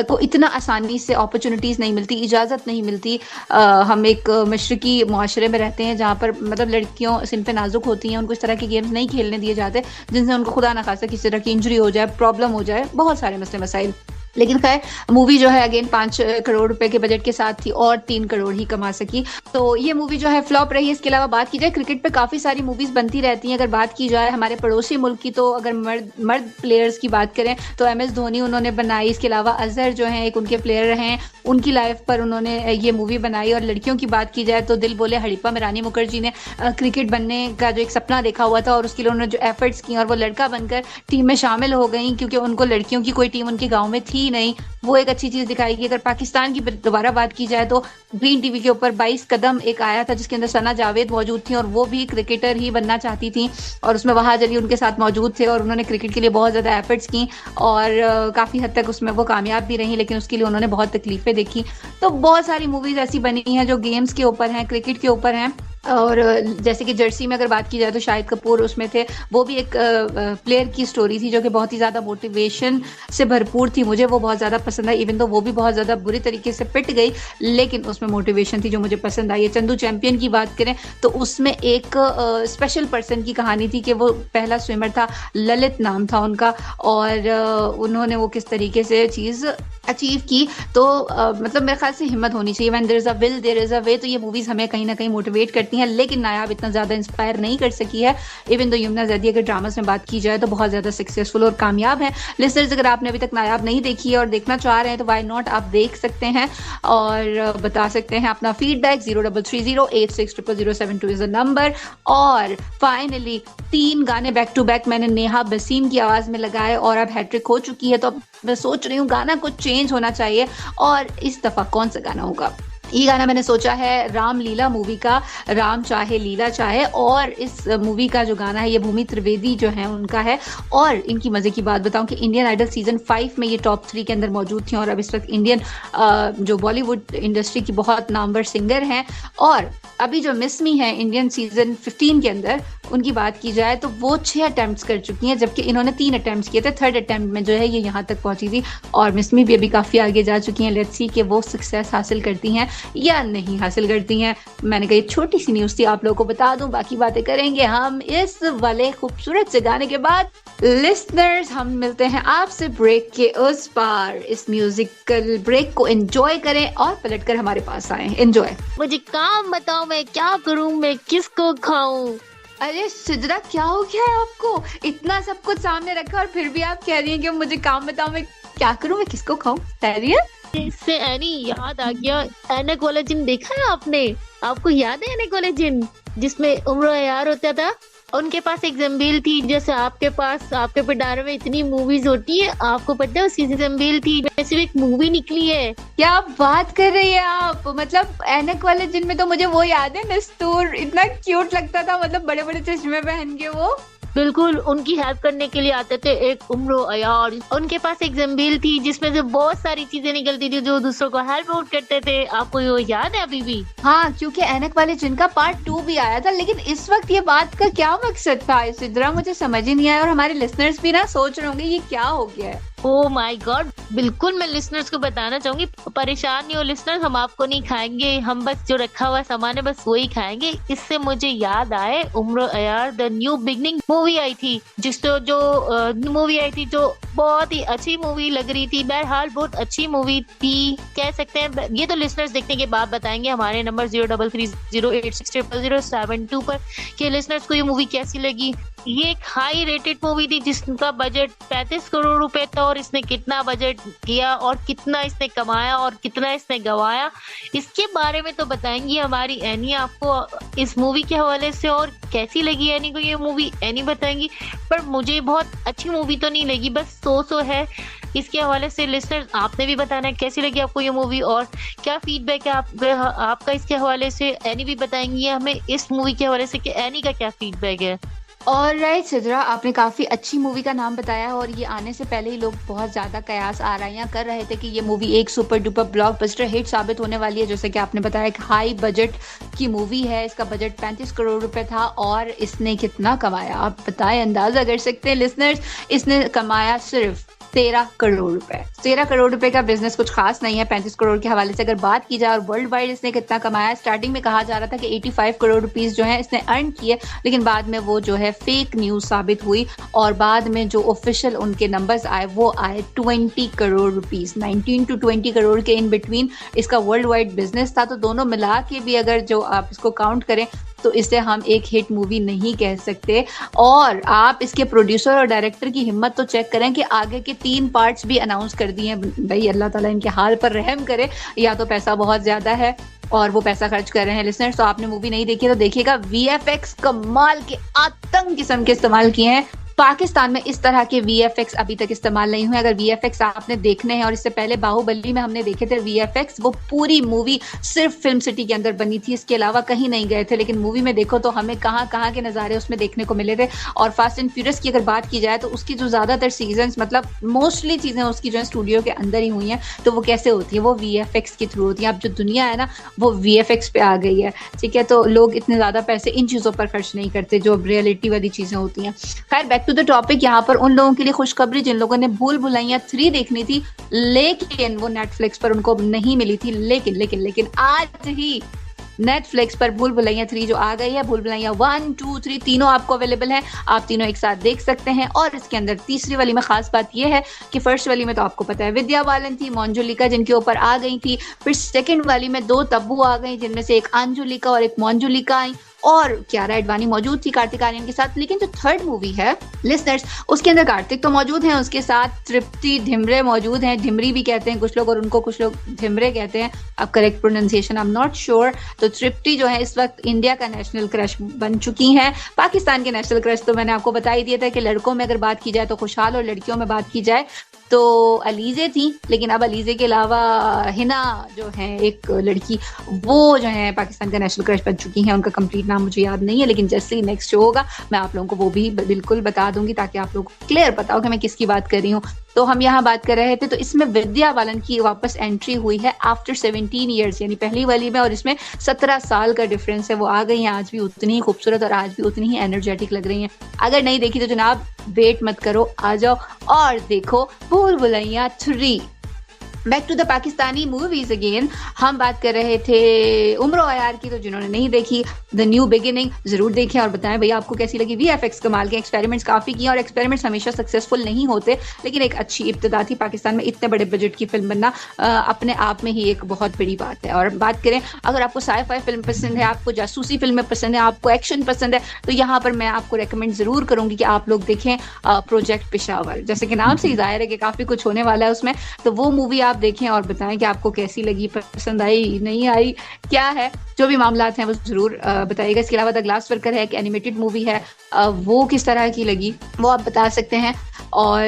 को इतना आसानी से अपॉर्चुनिटीज नहीं मिलती, इजाजत नहीं मिलती। हम एक मशरकी मुआशरे में रहते हैं जहाँ पर मतलब लड़कियों सिनफे नाजुक होती हैं, उनको इस तरह के गेम्स नहीं खेलने दिए जाते जिनसे उनको खुदा ना खासा किसी तरह की इंजरी हो जाए, प्रॉब्लम हो जाए, बहुत सारे मसले मसाइल। लेकिन खैर मूवी जो है अगेन 5 करोड़ रुपए के बजट के साथ थी और 3 करोड़ ही कमा सकी, तो ये मूवी जो है फ्लॉप रही है। इसके अलावा बात की जाए, क्रिकेट पे काफी सारी मूवीज बनती रहती हैं। अगर बात की जाए हमारे पड़ोसी मुल्क की, तो अगर मर्द प्लेयर्स की बात करें तो MS धोनी उन्होंने बनाई। इसके अलावा अजहर जो है एक उनके प्लेयर हैं, उनकी लाइफ पर उन्होंने ये मूवी बनाई। और लड़कियों की बात की जाए तो दिल बोले हड़ीपा में रानी मुखर्जी ने क्रिकेट बनने का जो एक सपना देखा हुआ था और उसके लिए उन्होंने जो एफर्ट्स किए और वो लड़का बनकर टीम में शामिल हो गई, क्योंकि उनको लड़कियों की कोई टीम उनके गाँव में थी नहीं, वो एक अच्छी चीज दिखाई गई। अगर पाकिस्तान की दोबारा बात की जाए तो ग्रीन टीवी के ऊपर 22 कदम एक आया था जिसके अंदर सना जावेद मौजूद थी, और वो भी क्रिकेटर ही बनना चाहती थी, और उसमें वहाज अली उनके साथ मौजूद थे, और उन्होंने क्रिकेट के लिए बहुत ज्यादा एफर्ट्स की और काफी हद तक उसमें वो कामयाब भी रही, लेकिन उसके लिए उन्होंने बहुत तकलीफें देखी। तो बहुत सारी मूवीज ऐसी बनी हैं जो गेम्स के ऊपर हैं, क्रिकेट के ऊपर हैं। और जैसे कि जर्सी में अगर बात की जाए तो शाहिद कपूर उसमें थे, वो भी एक प्लेयर की स्टोरी थी जो कि बहुत ही ज़्यादा मोटिवेशन से भरपूर थी। मुझे वो बहुत ज़्यादा पसंद आई, इवन तो वो भी बहुत ज़्यादा बुरी तरीके से पिट गई, लेकिन उसमें मोटिवेशन थी जो मुझे पसंद आई है। चंदू चैंपियन की बात करें तो उसमें एक स्पेशल पर्सन की कहानी थी कि वो पहला स्विमर था, ललित नाम था उनका, और उन्होंने वो किस तरीके से चीज़ अचीव की। तो मतलब मेरे ख्याल से हिम्मत होनी चाहिए। When there is a will there is a way. तो ये मूवीज हमें कहीं ना कहीं मोटिवेट करती हैं, लेकिन नायाब इतना ज्यादा इंस्पायर नहीं कर सकी है। इवन तो यमुना जैदी अगर ड्रामास में बात की जाए तो बहुत ज्यादा सक्सेसफुल और कामयाब है। लिसनर्स, अगर आपने अभी तक नायाब नहीं देखी है और देखना चाह रहे हैं तो व्हाई नॉट, आप देख सकते हैं और बता सकते हैं अपना फीडबैक। 0330860072 is the number. और फाइनली 3 गाने बैक टू बैक मैंने नेहा बसीम की आवाज में लगाए और अब हैट्रिक हो चुकी है। तो अब मैं सोच रही हूँ गाना कुछ चेंज होना चाहिए, और इस दफा कौन सा गाना होगा? ये गाना मैंने सोचा है रामलीला मूवी का, राम चाहे लीला चाहे, और इस मूवी का जो गाना है ये भूमि त्रिवेदी जो है उनका है। और इनकी मजे की बात बताऊं कि इंडियन आइडल सीजन 5 में ये टॉप 3 के अंदर मौजूद थी, और अब इस वक्त इंडियन जो बॉलीवुड इंडस्ट्री की बहुत नामवर सिंगर हैं। और अभी जो मिस मी है इंडियन सीजन 15 के अंदर, उनकी बात की जाए तो वो 6 अटेम्प्ट्स कर चुकी हैं, जबकि इन्होंने 3 अटेम्प्ट्स किए थे। 3rd अटेम्प्ट में जो है ये यहाँ तक पहुंची थी, और मिस मी भी अभी काफी आगे जा चुकी हैं। लेट्स सी कि वो सक्सेस हासिल करती हैं या नहीं हासिल करती हैं। मैंने कही छोटी सी न्यूज़ थी आप लोगों को बता दूं, बाकी बातें करेंगे हम इस वाले खूबसूरत से गाने के बाद। लिसनर्स, हम मिलते हैं आपसे ब्रेक के उस पार। इस म्यूजिकल ब्रेक को एंजॉय करें और पलटकर हमारे पास आए। एंजॉय। मुझे काम बताओ, मैं क्या करूं, मैं किसको खाऊं? अरे सिद्रा, क्या हो गया है आपको? इतना सब कुछ सामने रखा और फिर भी आप कह रही हैं कि मुझे काम बताओ, मैं क्या करूं, मैं किसको खाऊं? खैरियत? इससे एनी याद आ गया, एनक वाला जिन देखा है आपने? आपको याद है एनक वाला जिन जिसमें उम्र यार होता था? उनके पास एक जंबील थी, जैसे आपके पास आपके पिटारे में इतनी मूवीज होती है, आपको पता है उसकी जंबील थी, वैसे एक मूवी निकली है। क्या बात कर रही है आप? मतलब ऐनक वाले जिन में तो मुझे वो याद है, नस्तूर इतना क्यूट लगता था, मतलब बड़े बड़े चश्मे पहन के वो। बिल्कुल, उनकी हेल्प करने के लिए आते थे एक उम्र अयार। उनके पास एक जंबील थी जिसमें से बहुत सारी चीजें निकलती थी जो दूसरों को हेल्प आउट करते थे। आपको ये याद है अभी भी? हाँ, क्योंकि ऐनक वाले जिनका पार्ट 2 भी आया था, लेकिन इस वक्त ये बात का क्या मकसद था सिद्रा, मुझे समझ ही नहीं आया। और हमारे लिसनर्स भी ना सोच रहे होंगे ये क्या हो गया है। ओह माय गॉड, बिल्कुल मैं लिसनर्स को बताना चाहूंगी, परेशान नहीं हो लिसनर्स, हम आपको नहीं खाएंगे, हम बस जो रखा हुआ सामान है बस वही खाएंगे। इससे मुझे याद आए उम्र अयार द न्यू बिगनिंग मूवी आई थी, मूवी आई थी जो बहुत ही अच्छी मूवी लग रही थी। बहरहाल बहुत अच्छी मूवी थी, कह सकते हैं। ये तो लिसनर्स देखने के बाद बताएंगे हमारे नंबर 0330860072 पर कि लिसनर्स को ये मूवी कैसी लगी। ये एक हाई रेटेड मूवी थी जिसका बजट 35 करोड़ रुपए था, और इसने कितना बजट किया और कितना इसने कमाया और कितना इसने गवाया, इसके बारे में तो बताएंगी हमारी एनी आपको इस मूवी के हवाले से। और कैसी लगी एनी को ये मूवी, एनी बताएंगी। पर मुझे बहुत अच्छी मूवी तो नहीं लगी, बस सो है। इसके हवाले से लिसनर्स आपने भी बताना है कैसी लगी आपको ये मूवी और क्या फीडबैक है आपका इसके हवाले से। एनी भी बताएंगी हमें इस मूवी के हवाले से कि एनी का क्या फीडबैक है। और राइट सिद्रा, आपने काफ़ी अच्छी मूवी का नाम बताया है, और ये आने से पहले ही लोग बहुत ज़्यादा कयास आराइयाँ कर रहे थे कि ये मूवी एक सुपर डुपर ब्लॉकबस्टर हिट साबित होने वाली है। जैसे कि आपने बताया एक हाई बजट की मूवी है, इसका बजट 35 करोड़ रुपए था, और इसने कितना कमाया आप बताएं, अंदाज़ा कर सकते हैं लिसनर्स। इसने कमाया सिर्फ 13 करोड़ रुपए। 13 करोड़ रुपए का बिजनेस कुछ खास नहीं है 35 करोड़ के हवाले से अगर बात की जाए। और वर्ल्ड वाइड इसने कितना कमाया, स्टार्टिंग में कहा जा रहा था कि 85 करोड़ रुपीस जो है इसने अर्न किए, लेकिन बाद में वो जो है फेक न्यूज साबित हुई, और बाद में जो ऑफिशियल उनके नंबर्स आए वो आए 20 करोड़ रुपीस, 19 to 20 करोड़ के इन बिटवीन इसका वर्ल्ड वाइड बिजनेस था। तो दोनों मिला के भी अगर जो आप इसको काउंट करें तो इसे हम एक हिट मूवी नहीं कह सकते। और आप इसके प्रोड्यूसर और डायरेक्टर की हिम्मत तो चेक करें कि आगे के 3 पार्ट्स भी अनाउंस कर दिए हैं। भाई अल्लाह ताला इनके हाल पर रहम करे, या तो पैसा बहुत ज्यादा है और वो पैसा खर्च कर रहे हैं। लिसनर्स, तो आपने मूवी नहीं देखी तो देखिएगा, VFX कमाल के आतंक किस्म के इस्तेमाल किए हैं। पाकिस्तान में इस तरह के VFX अभी तक इस्तेमाल नहीं हुए। अगर VFX आपने देखने हैं, और इससे पहले बाहुबली में हमने देखे थे VFX, वो पूरी मूवी सिर्फ फिल्म सिटी के अंदर बनी थी, इसके अलावा कहीं नहीं गए थे। लेकिन मूवी में देखो तो हमें कहाँ कहाँ के नज़ारे उसमें देखने को मिले थे। और फास्ट एंड फ्यूरियस की अगर बात की जाए तो उसकी जो ज़्यादातर सीजन्स, मतलब मोस्टली चीज़ें उसकी जो है स्टूडियो के अंदर ही हुई हैं। तो वो कैसे होती है, वो VFX के थ्रू होती है। अब जो दुनिया है ना वो VFX पे आ गई है, ठीक है। तो लोग इतने ज़्यादा पैसे इन चीज़ों पर खर्च नहीं करते जो अब रियलिटी वाली चीज़ें होती हैं। खैर, बैक टू द टॉपिक। यहाँ पर उन लोगों के लिए खुशखबरी जिन लोगों ने भूल भुलैया 3 देखनी थी, लेकिन वो नेटफ्लिक्स पर उनको नहीं मिली थी। लेकिन आज ही नेटफ्लिक्स पर भूल भुलैया 3 जो आ गई है, भूल भुलैया 1, 2, 3 तीनों आपको अवेलेबल है। आप तीनों एक साथ देख सकते हैं। और इसके अंदर तीसरी वाली में खास बात यह है कि फर्स्ट वाली में तो आपको पता है विद्या बालन थी, मोंजुलिका जिनके ऊपर आ गई थी। फिर सेकंड वाली में 2 तब्बू आ गई, जिनमें से एक अंजुलिका और एक मोंजुलिका आई, और कियारा एडवाणी मौजूद थी कार्तिक आर्यन के साथ। लेकिन जो थर्ड मूवी है लिसनर्स, उसके अंदर कार्तिक तो मौजूद हैं, उसके साथ तृप्ति ढिमरे मौजूद हैं। ढिमरी भी कहते हैं कुछ लोग और उनको कुछ लोग ढिमरे कहते हैं। अब correct pronunciation I am not sure. तो तृप्ति जो है इस वक्त इंडिया का नेशनल क्रश बन चुकी हैं। पाकिस्तान के नेशनल क्रश तो मैंने आपको बता ही दिया था कि लड़कों में अगर बात की जाए तो खुशहाल, और लड़कियों में बात की जाए तो अलीजे थी। लेकिन अब अलीजे के अलावा हिना जो है एक लड़की, वो जो है पाकिस्तान का नेशनल क्रश बन चुकी हैं। उनका कंप्लीट नाम मुझे याद नहीं है, लेकिन जैसे ही नेक्स्ट शो होगा मैं आप लोगों को वो भी बिल्कुल बता दूंगी, ताकि आप लोगों को क्लियर पता हो कि मैं किसकी बात कर रही हूँ। तो हम यहाँ बात कर रहे थे, तो इसमें विद्या बालन की वापस एंट्री हुई है आफ्टर 17 ईयर्स, यानी पहली वाली में और इसमें 17 साल का डिफरेंस है। वो आ गई हैं, आज भी उतनी ही खूबसूरत और आज भी उतनी ही एनर्जेटिक लग रही हैं। अगर नहीं देखी तो जनाब वेट मत करो, आ जाओ और देखो Bhool Bhulaiyaa 3। Back to the Pakistani movies again, हम बात कर रहे थे उम्र यार की, तो जिन्होंने नहीं देखी द न्यू बिगिनिंग जरूर देखें और बताएं भैया आपको कैसी लगी। वीएफएक्स कमाल के, एक्सपेरिमेंट्स काफी किए और एक्सपेरिमेंट्स हमेशा सक्सेसफुल नहीं होते, लेकिन एक अच्छी इब्तिदा थी। पाकिस्तान में इतने बड़े बजट की फिल्म बनना अपने आप में ही एक बहुत बड़ी बात है। और बात करें, अगर आपको साई-फाई फिल्म पसंद है, आपको जासूसी फिल्में पसंद है, आपको एक्शन पसंद है, तो यहाँ पर मैं आपको रेकमेंड जरूर करूंगी कि आप लोग देखें प्रोजेक्ट पेशावर। जैसे कि नाम से ही जाहिर है कि काफी कुछ होने वाला है उसमें, तो वो मूवी आप देखें और बताएं कि आपको कैसी लगी, पसंद आई, नहीं आई, क्या है, जो भी मामला हैं वो जरूर बताइएगा। इसके अलावा द ग्लास वर्कर है, एक एनिमेटेड मूवी है, वो किस तरह की लगी वो आप बता सकते हैं। और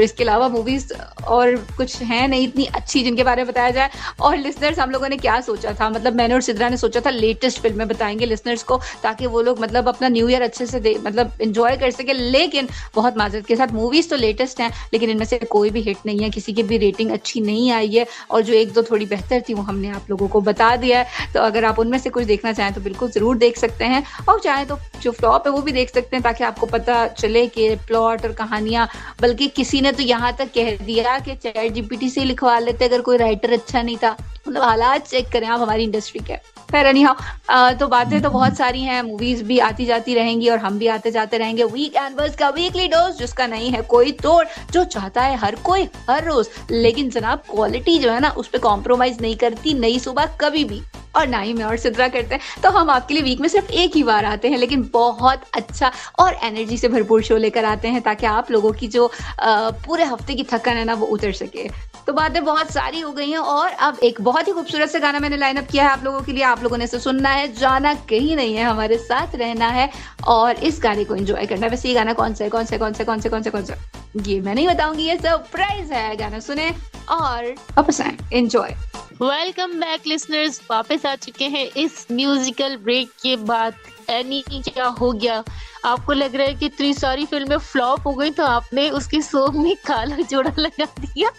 इसके अलावा मूवीज और कुछ है नहीं इतनी अच्छी जिनके बारे में बताया जाए। और लिसनर्स, हम लोगों ने क्या सोचा था, मतलब मैंने और सिद्रा ने सोचा था लेटेस्ट फिल्में बताएंगे लिसनर्स को, ताकि वो लोग मतलब अपना न्यू ईयर अच्छे से मतलब एंजॉय कर सके। लेकिन बहुत माजरत के साथ मूवीज तो लेटेस्ट हैं, लेकिन इनमें से कोई भी हिट नहीं है, किसी की भी रेटिंग अच्छी नहीं आई है, और जो एक दो थोड़ी बेहतर थी वो हमने आप लोगों को बता दिया है। तो अगर आप उनमें से कुछ देखना चाहें तो बिल्कुल जरूर देख सकते हैं, और चाहें तो जो फ्लॉप है वो भी देख सकते हैं, ताकि आपको पता चले कि प्लॉट और कहानियां, बल्कि किसी ने तो यहाँ तक कह दिया कि चैट जीपीटी से लिखवा लेते अगर कोई राइटर अच्छा नहीं था। मतलब हालात चेक करें आप हमारी इंडस्ट्री के। खैर एनीहाउ, तो बातें तो बहुत सारी हैं, मूवीज भी आती जाती रहेंगी और हम भी आते जाते रहेंगे। वीक एंड बस का वीकली डोज, जिसका नहीं है कोई तोड़, जो चाहता है हर कोई हर रोज, लेकिन जनाब क्वालिटी जो है ना उस पर कॉम्प्रोमाइज नहीं करती नई सुबह कभी भी, और ना ही मैं और सिद्रा करते हैं। तो हम आपके लिए वीक में सिर्फ एक ही बार आते हैं, लेकिन बहुत अच्छा और एनर्जी से भरपूर शो लेकर आते हैं, ताकि आप लोगों की जो पूरे हफ्ते की थकान है ना वो उतर सके। तो बातें बहुत सारी हो गई हैं, और अब एक बहुत ही खूबसूरत सा गाना मैंने लाइन अप किया है आप लोगों के लिए। आप लोगों ने इसे सुनना है, जाना कहीं नहीं है, हमारे साथ रहना है और इस गाने को एंजॉय करना है। वैसे ये गाना कौन सा है, कौन सा ये मैं नहीं बताऊंगी, ये सरप्राइज है। गाना सुने और वापस आए, एंजॉय। वेलकम बैक लिसनर्स, वापस आ चुके हैं इस म्यूजिकल ब्रेक के बाद। एनी क्या हो गया, आपको लग रहा है कि इतनी सारी फिल्में फ्लॉप हो गई तो आपने उसके सॉन्ग में काला जोड़ा लगा दिया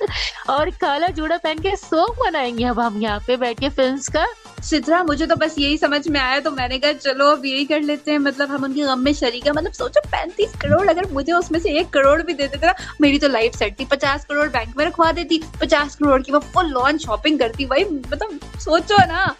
और काला जोड़ा पहन के सॉन्ग बनाएंगे अब हम यहाँ पे बैठ के फिल्म्स का। सिद्रा, मुझे तो बस यही समझ में आया, तो मैंने कहा चलो अब यही कर लेते हैं, मतलब हम उनके गम में शरीक है। मतलब सोचो 35 करोड़, अगर मुझे उसमें से 1 करोड़ भी दे देते ना, मेरी तो लाइफ सेट थी। 50 करोड़ बैंक में रखवा देती, 50 करोड़ की मैं फुल लॉन शॉपिंग करती भाई। मतलब सोचो ना।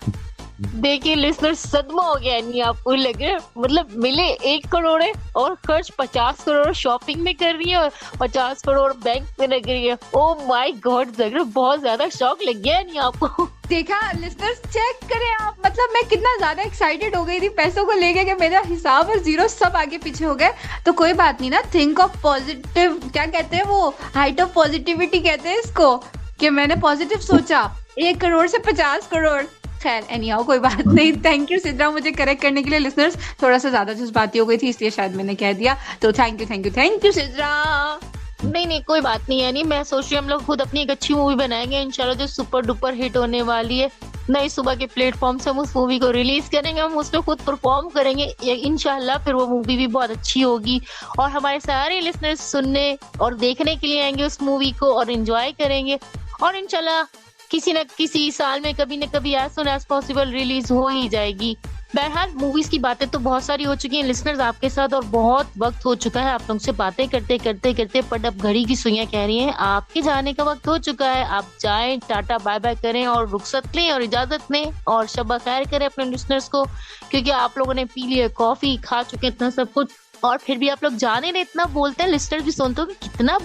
देखिए लिसनर, सदमा हो गया। नहीं आपको लग रहा है, मतलब मिले 1 करोड़ है और खर्च 50 करोड़ शॉपिंग में कर रही है और 50 करोड़ बैंक में लग रही है। ओह माय गॉड, लग रहा है बहुत ज्यादा शौक लग गया है। नहीं आपको देखा लिसनर्स, चेक करें आप, मतलब मैं कितना ज्यादा एक्साइटेड हो गई थी पैसों को लेके कि मेरा हिसाब और जीरो सब आगे पीछे हो गए। तो कोई बात नहीं ना, थिंक ऑफ पॉजिटिव, क्या कहते हैं वो, हाइट ऑफ पॉजिटिविटी कहते हैं इसको, कि मैंने पॉजिटिव सोचा। 1 करोड़ से 50 करोड़। खैर एनीहाउ, कोई बात नहीं। थैंक यू सिद्रा मुझे करेक्ट करने के लिए। लिसनर्स, थोड़ा सा ज्यादा जज्बाती हो गई थी इसलिए शायद मैंने कह दिया, तो थैंक यू सिद्रा। नहीं कोई बात नहीं है। नहीं, मैं सोच रही हूँ हम लोग खुद अपनी एक अच्छी मूवी बनाएंगे इंशाल्लाह, जो सुपर डुपर हिट होने वाली है। नई सुबह के प्लेटफॉर्म से हम उस मूवी को रिलीज करेंगे, हम उसमें खुद परफॉर्म करेंगे इंशाल्लाह। फिर वो मूवी भी बहुत अच्छी होगी और हमारे सारे लिसनर्स सुनने और देखने के लिए आएंगे उस मूवी को और एंजॉय करेंगे, और इंशाल्लाह किसी न किसी साल में कभी न कभी as soon as possible release हो ही जाएगी। बहरहाल मूवीज की बातें तो बहुत सारी हो चुकी हैं लिसनर्स आपके साथ, और बहुत वक्त हो चुका है आप लोगों से बातें करते, बट अब घड़ी की सुइयां कह रही हैं आपके जाने का वक्त हो चुका है। आप जाएं, टाटा बाय बाय करें और रुखसत लें और इजाजत लें और शब खैर करें अपने लिसनर्स को, क्योंकि आप लोगों ने पी लिया कॉफी, खा चुके इतना सब कुछ, और फिर भी आप लोग जाने ने इतना बोलते हैं। लिसनर्स भी सुनते हो कि कितना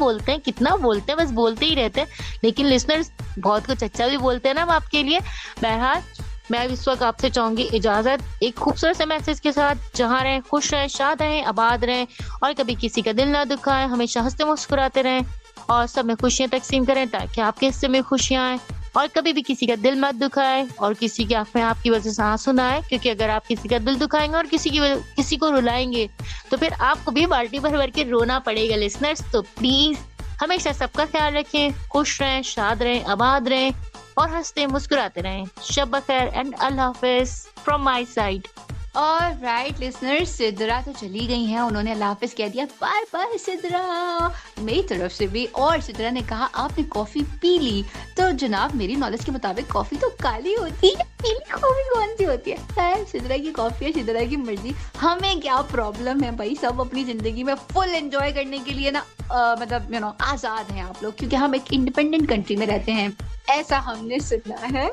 बोलते हैं, बस बोलते ही रहते हैं, लेकिन लिसनर्स बहुत कुछ अच्छा भी बोलते हैं ना आपके लिए। बहरहाल मैं इस वक्त आपसे चाहूंगी इजाजत एक खूबसूरत से मैसेज के साथ। जहाँ रहें खुश रहें, शाद रहें, आबाद रहें और कभी किसी का दिल ना दुखाएं, हमेशा हंसते मुस्कुराते रहें और सब में खुशियां तकसीम करें ताकि आपके हिस्से में खुशियां आए, और कभी भी किसी का दिल मत दुखाए और किसी की आंख में आपकी वजह से आंसू ना आए, क्योंकि अगर आप किसी का दिल दुखाएंगे और किसी को रुलाएंगे तो फिर आपको भी बाल्टी भर भर के रोना पड़ेगा लिसनर्स। तो प्लीज हमेशा सबका ख्याल रखें, खुश रहें, शाद रहें, आबाद रहें और हंसते मुस्कुराते रहें। शब खैर and Allah Hafiz from my side. Alright listeners, Sidra तो चली गई हैं, उन्होंने अल्लाह हाफिज कह दिया, बाय बाय सिद्रा मेरी तरफ से भी। और सिद्रा ने कहा आपने कॉफी पी ली, तो जनाब मेरी नॉलेज के मुताबिक कॉफी तो काली होती है, पीली कॉफी कौन सी होती है? खैर सिद्रा की कॉफी है, सिद्रा की मर्जी, हमें क्या प्रॉब्लम है भाई। सब अपनी जिंदगी में फुल एंजॉय करने के लिए ना मतलब आजाद हैं आप लोग, क्योंकि हम एक इंडिपेंडेंट कंट्री में रहते हैं। ऐसा हमने सुना है,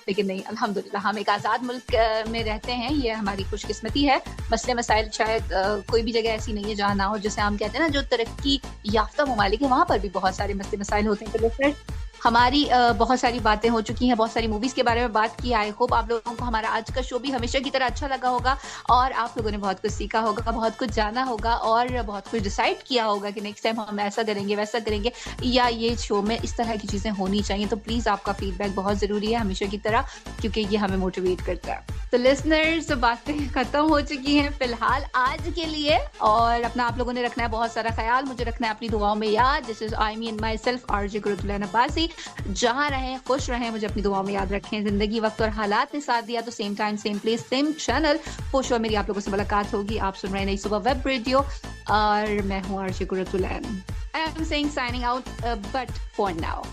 लेकिन नहीं, अल्हम्दुलिल्लाह हम एक आज़ाद मुल्क में रहते हैं, ये हमारी खुशकिस्मती है। मसले मसाइल शायद कोई भी जगह ऐसी नहीं है जहाँ ना हो। जैसे हम कहते हैं ना, जो तरक्की याफ्ता ममालिक है वहाँ पर भी बहुत सारे मसले मसाइल होते हैं। तो लिसनर्स, हमारी बहुत सारी बातें हो चुकी हैं, बहुत सारी मूवीज़ के बारे में बात की। आई होप आप लोगों को हमारा आज का शो भी हमेशा की तरह अच्छा लगा होगा और आप लोगों ने बहुत कुछ सीखा होगा, बहुत कुछ जाना होगा और बहुत कुछ डिसाइड किया होगा कि नेक्स्ट टाइम हम ऐसा करेंगे, वैसा करेंगे, या ये शो में इस तरह की चीज़ें होनी चाहिए। तो प्लीज़ आपका फीडबैक बहुत ज़रूरी है हमेशा की तरह, क्योंकि ये हमें मोटिवेट करता है। तो लिसनर्स, बातें खत्म हो चुकी हैं फिलहाल आज के लिए, और अपना आप लोगों ने रखना है बहुत सारा ख्याल, मुझे रखना है अपनी दुआओं में याद। This is I mean my self RJ Qurratulain Abbasi. जहां रहें खुश रहें, मुझे अपनी दुआओं में याद रखें। जिंदगी वक्त और हालात ने साथ दिया तो same time same place same channel post और मेरी आप लोगों से मुलाकात होगी। आप सुन रहे हैं नई सुबह वेब रेडियो और मैं हूँ RJ Kurratulain. I am saying signing out, but for now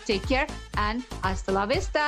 take care and हasta la vista।